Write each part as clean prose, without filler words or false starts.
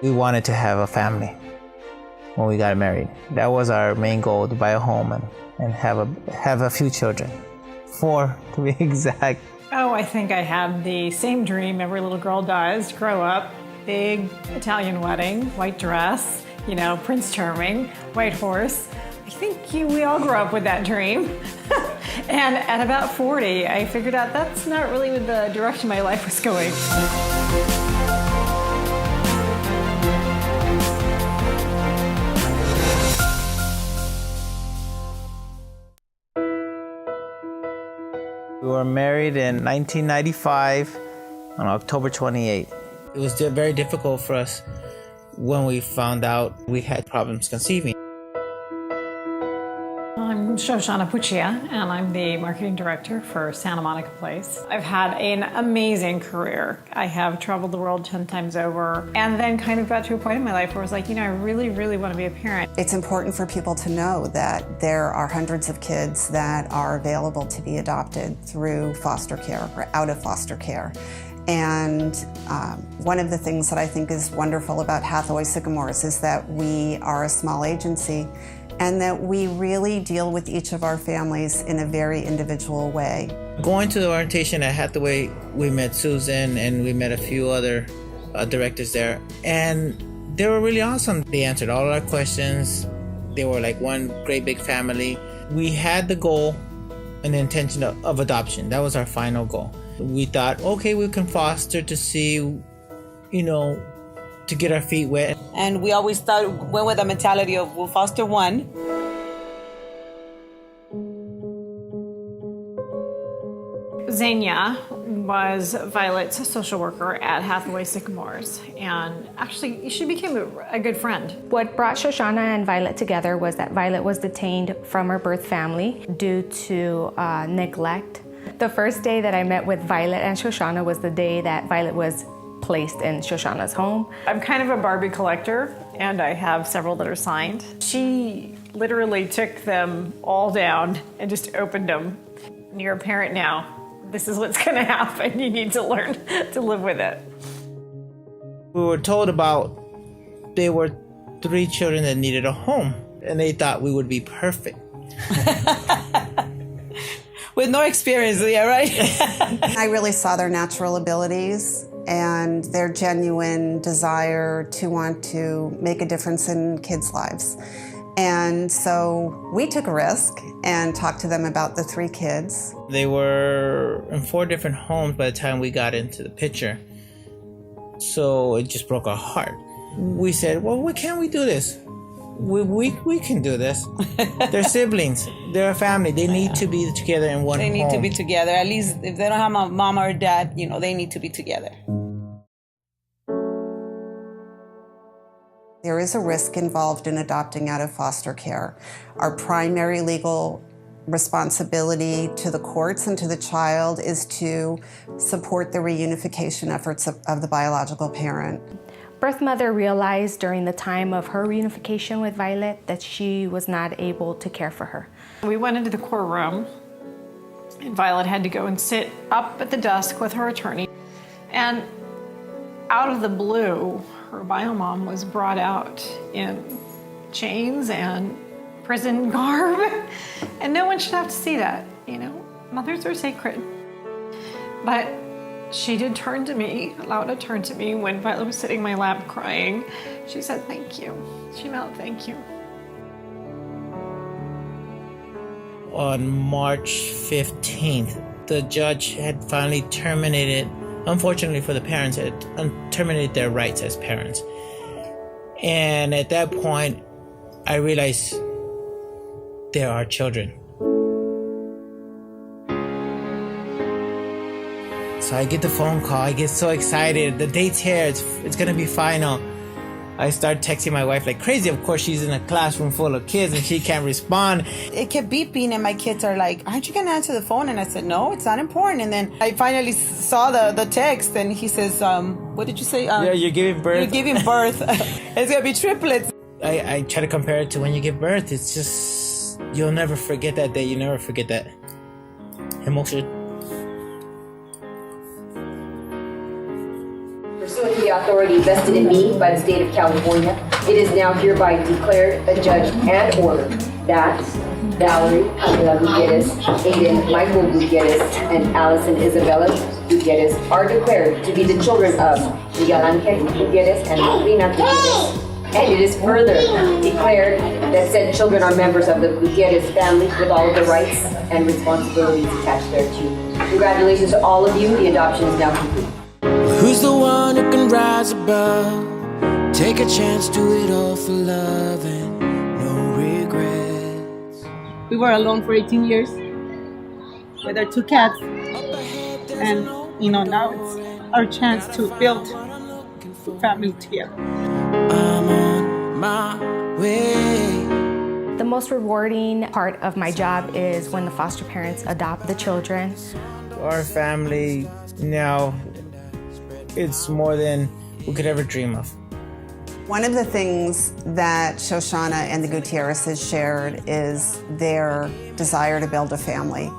We wanted to have a family when we got married. That was our main goal, to buy a home and have a few children. 4 to be exact. Oh, I think I had the same dream every little girl does, grow up, big Italian wedding, white dress, Prince Charming, white horse. I think we all grew up with that dream. And at about 40, I figured out that's not really the direction my life was going. We were married in 1995 on October 28th. It was very difficult for us when we found out we had problems conceiving. I'm Shoshana Puccia, and I'm the marketing director for Santa Monica Place. I've had an amazing career. I have traveled the world 10 times over, and then kind of got to a point in my life where I was like, I really, really want to be a parent. It's important for people to know that there are hundreds of kids that are available to be adopted through foster care or out of foster care. And one of the things that I think is wonderful about Hathaway Sycamores is that we are a small agency and that we really deal with each of our families in a very individual way. Going to the orientation at Hathaway, we met Susan and we met a few other directors there, and they were really awesome. They answered all our questions. They were like one great big family. We had the goal and the intention of adoption. That was our final goal. We thought, okay, we can foster to see, to get our feet wet. And we always went with the mentality of we'll foster one. Xenia was Violet's social worker at Hathaway Sycamores, and actually she became a good friend. What brought Shoshana and Violet together was that Violet was detained from her birth family due to neglect. The first day that I met with Violet and Shoshana was the day that Violet was placed in Shoshana's home. I'm kind of a Barbie collector, and I have several that are signed. She literally took them all down and just opened them. You're a parent now. This is what's going to happen. You need to learn to live with it. We were told there were 3 children that needed a home, and they thought we would be perfect. With no experience, yeah, right? I really saw their natural abilities and their genuine desire to want to make a difference in kids' lives. And so we took a risk and talked to them about the 3 kids. They were in 4 different homes by the time we got into the picture. So it just broke our heart. We said, well, why can't we do this? We can do this. They're siblings. They're a family. They need to be together in one home. They need to be together. At least if they don't have a mom or dad, they need to be together. There is a risk involved in adopting out of foster care. Our primary legal responsibility to the courts and to the child is to support the reunification efforts of the biological parent. Birth mother realized during the time of her reunification with Violet that she was not able to care for her. We went into the courtroom, and Violet had to go and sit up at the desk with her attorney. And out of the blue, her bio mom was brought out in chains and prison garb. And no one should have to see that, Mothers are sacred. But she did turn to me, allowed to turn to me when Violet was sitting in my lap crying. She said, thank you. She meant thank you. On March 15th, the judge had finally terminated, unfortunately for the parents, had terminated their rights as parents. And at that point, I realized there are children. So I get the phone call, I get so excited. The date's here, it's gonna be final. I start texting my wife like crazy. Of course, she's in a classroom full of kids and she can't respond. It kept beeping and my kids are like, aren't you gonna answer the phone? And I said, no, it's not important. And then I finally saw the text and he says, what did you say? Yeah, you're giving birth. You're giving birth. It's gonna be triplets. I try to compare it to when you give birth. It's just, you'll never forget that day. You never forget that emotion. Pursuant to the authority vested in me by the state of California, it is now hereby declared, adjudged, and ordered that Valerie Angela Gutierrez, Aiden Michael Gutierrez, and Allison Isabella Gutierrez are declared to be the children of Miguel Angel Gutierrez and Rina Gutierrez. And it is further declared that said children are members of the Gutierrez family with all of the rights and responsibilities attached thereto. Congratulations to all of you. The adoption is now complete. Who's the one who can rise above? Take a chance, do it all for love and no regrets. We were alone for 18 years with our 2 cats. And, now it's our chance to build a family together. I'm on my way. The most rewarding part of my job is when the foster parents adopt the children. Our family now, it's more than we could ever dream of. One of the things that Shoshana and the Gutierrezes shared is their desire to build a family.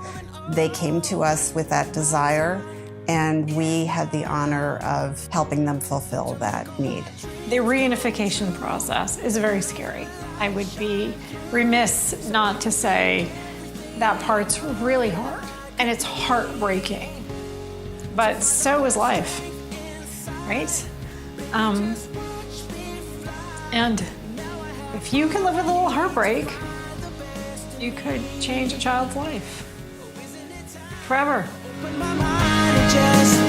They came to us with that desire, and we had the honor of helping them fulfill that need. The reunification process is very scary. I would be remiss not to say that part's really hard, and it's heartbreaking. But so is life, right? And if you can live with a little heartbreak, you could change a child's life forever. But my mind just